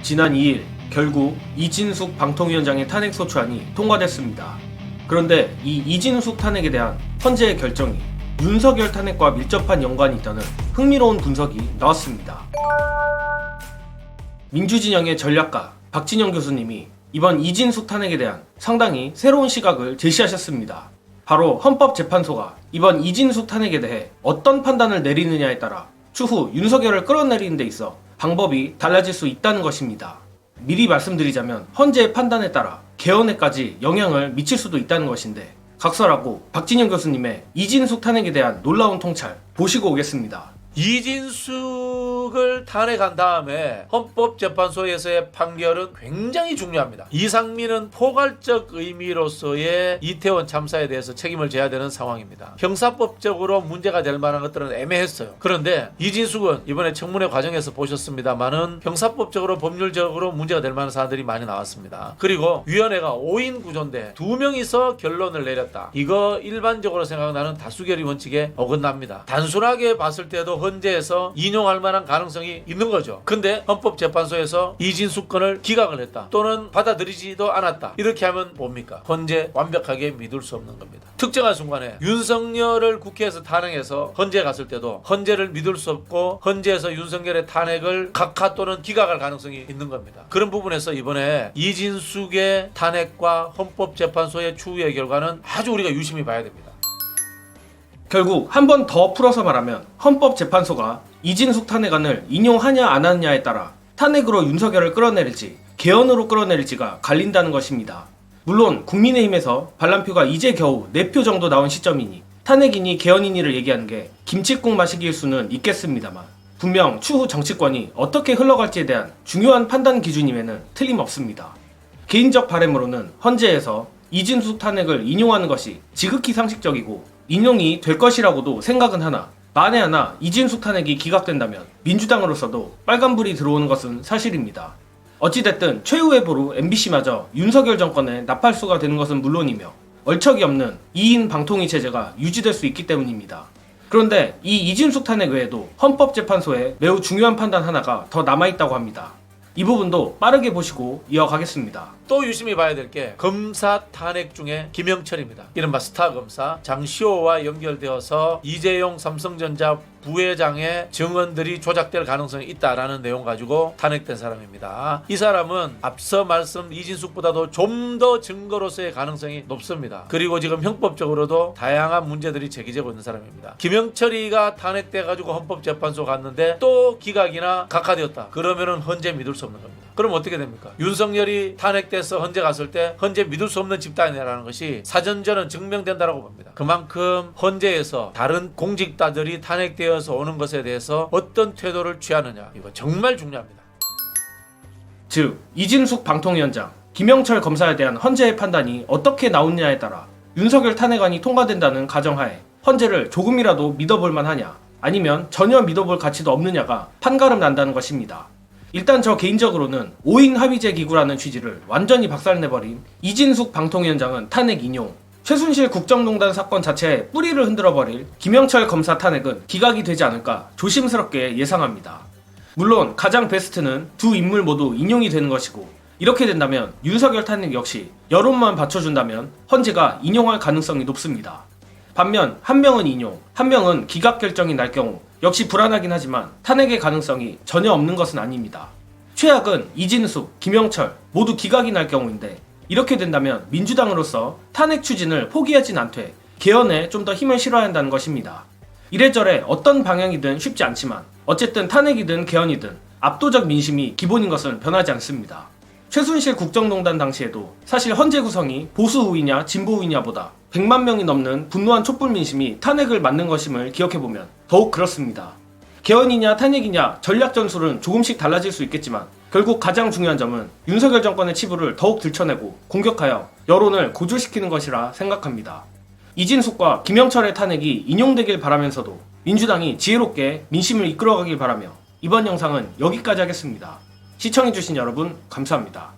지난 2일 결국 이진숙 방통위원장의 탄핵 소추안이 통과됐습니다. 그런데 이 이진숙 탄핵에 대한 헌재의 결정이 윤석열 탄핵과 밀접한 연관이 있다는 흥미로운 분석이 나왔습니다. 민주진영의 전략가 박진영 교수님이 이번 이진숙 탄핵에 대한 상당히 새로운 시각을 제시하셨습니다. 바로 헌법재판소가 이번 이진숙 탄핵에 대해 어떤 판단을 내리느냐에 따라 추후 윤석열을 끌어내리는 데 있어 방법이 달라질 수 있다는 것입니다. 미리 말씀드리자면 헌재의 판단에 따라 개헌에까지 영향을 미칠 수도 있다는 것인데 각설하고 박진영 교수님의 이진숙 탄핵에 대한 놀라운 통찰 보시고 오겠습니다. 이진숙을 탄핵한 다음에 헌법재판소에서의 판결은 굉장히 중요합니다. 이상민은 포괄적 의미로서의 이태원 참사에 대해서 책임을 져야 되는 상황입니다. 형사법적으로 문제가 될 만한 것들은 애매했어요. 그런데 이진숙은 이번에 청문회 과정에서 보셨습니다만은 형사법적으로 법률적으로 문제가 될 만한 사안들이 많이 나왔습니다. 그리고 위원회가 5인 구조인데 2명이서 결론을 내렸다. 이거 일반적으로 생각나는 다수결의 원칙에 어긋납니다. 단순하게 봤을 때도 헌재에서 인용할 만한 가능성이 있는 거죠. 근데 헌법재판소에서 이진숙 건을 기각을 했다. 또는 받아들이지도 않았다. 이렇게 하면 뭡니까? 헌재 완벽하게 믿을 수 없는 겁니다. 특정한 순간에 윤석열을 국회에서 탄핵해서 헌재에 갔을 때도 헌재를 믿을 수 없고 헌재에서 윤석열의 탄핵을 각하 또는 기각할 가능성이 있는 겁니다. 그런 부분에서 이번에 이진숙의 탄핵과 헌법재판소의 추후의 결과는 아주 우리가 유심히 봐야 됩니다. 결국 한 번 더 풀어서 말하면 헌법재판소가 이진숙 탄핵안을 인용하냐 안 하느냐에 따라 탄핵으로 윤석열을 끌어내릴지 개헌으로 끌어내릴지가 갈린다는 것입니다. 물론 국민의힘에서 반란표가 이제 겨우 4표 정도 나온 시점이니 탄핵이니 개헌이니를 얘기하는 게 김칫국 마시기일 수는 있겠습니다만 분명 추후 정치권이 어떻게 흘러갈지에 대한 중요한 판단 기준임에는 틀림없습니다. 개인적 바람으로는 헌재에서 이진숙 탄핵을 인용하는 것이 지극히 상식적이고 인용이 될 것이라고도 생각은 하나 만에 하나 이진숙 탄핵이 기각된다면 민주당으로서도 빨간불이 들어오는 것은 사실입니다. 어찌됐든 최후의 보루 MBC마저 윤석열 정권의 나팔수가 되는 것은 물론이며 얼척이 없는 2인 방통위 체제가 유지될 수 있기 때문입니다. 그런데 이 이진숙 탄핵 외에도 헌법재판소에 매우 중요한 판단 하나가 더 남아있다고 합니다. 이 부분도 빠르게 보시고 이어가겠습니다. 또 유심히 봐야 될 게 검사 탄핵 중에 김영철입니다. 이른바 스타 검사 장시호와 연결되어서 이재용 삼성전자 부회장의 증언들이 조작될 가능성이 있다라는 내용 가지고 탄핵된 사람입니다. 이 사람은 앞서 말씀 이진숙보다도 좀 더 증거로서의 가능성이 높습니다. 그리고 지금 형법적으로도 다양한 문제들이 제기되고 있는 사람입니다. 김영철이가 탄핵돼 가지고 헌법재판소 갔는데 또 기각이나 각하되었다. 그러면은 헌재 믿을 수 없는 겁니다. 그럼 어떻게 됩니까? 윤석열이 탄핵돼서 헌재 갔을 때 헌재 믿을 수 없는 집단이라는 것이 사전전은 증명된다라고 봅니다. 그만큼 헌재에서 다른 공직자들이 탄핵되어서 오는 것에 대해서 어떤 태도를 취하느냐 이거 정말 중요합니다. 즉 이진숙 방통위원장, 김영철 검사에 대한 헌재의 판단이 어떻게 나오느냐에 따라 윤석열 탄핵안이 통과된다는 가정하에 헌재를 조금이라도 믿어볼 만하냐 아니면 전혀 믿어볼 가치도 없느냐가 판가름 난다는 것입니다. 일단 저 개인적으로는 5인 합의제 기구라는 취지를 완전히 박살내버린 이진숙 방통위원장은 탄핵 인용, 최순실 국정농단 사건 자체에 뿌리를 흔들어버릴 김영철 검사 탄핵은 기각이 되지 않을까 조심스럽게 예상합니다. 물론 가장 베스트는 두 인물 모두 인용이 되는 것이고 이렇게 된다면 윤석열 탄핵 역시 여론만 받쳐준다면 헌재가 인용할 가능성이 높습니다. 반면 한 명은 인용, 한 명은 기각 결정이 날 경우 역시 불안하긴 하지만 탄핵의 가능성이 전혀 없는 것은 아닙니다. 최악은 이진숙, 김영철 모두 기각이 날 경우인데 이렇게 된다면 민주당으로서 탄핵 추진을 포기하진 않되 개헌에 좀 더 힘을 실어야 한다는 것입니다. 이래저래 어떤 방향이든 쉽지 않지만 어쨌든 탄핵이든 개헌이든 압도적 민심이 기본인 것은 변하지 않습니다. 최순실 국정농단 당시에도 사실 헌재 구성이 보수 우위냐 진보 우위냐보다 100만 명이 넘는 분노한 촛불 민심이 탄핵을 맞는 것임을 기억해보면 더욱 그렇습니다. 개헌이냐 탄핵이냐 전략 전술은 조금씩 달라질 수 있겠지만 결국 가장 중요한 점은 윤석열 정권의 치부를 더욱 들춰내고 공격하여 여론을 고조시키는 것이라 생각합니다. 이진숙과 김영철의 탄핵이 인용되길 바라면서도 민주당이 지혜롭게 민심을 이끌어가길 바라며 이번 영상은 여기까지 하겠습니다. 시청해주신 여러분 감사합니다.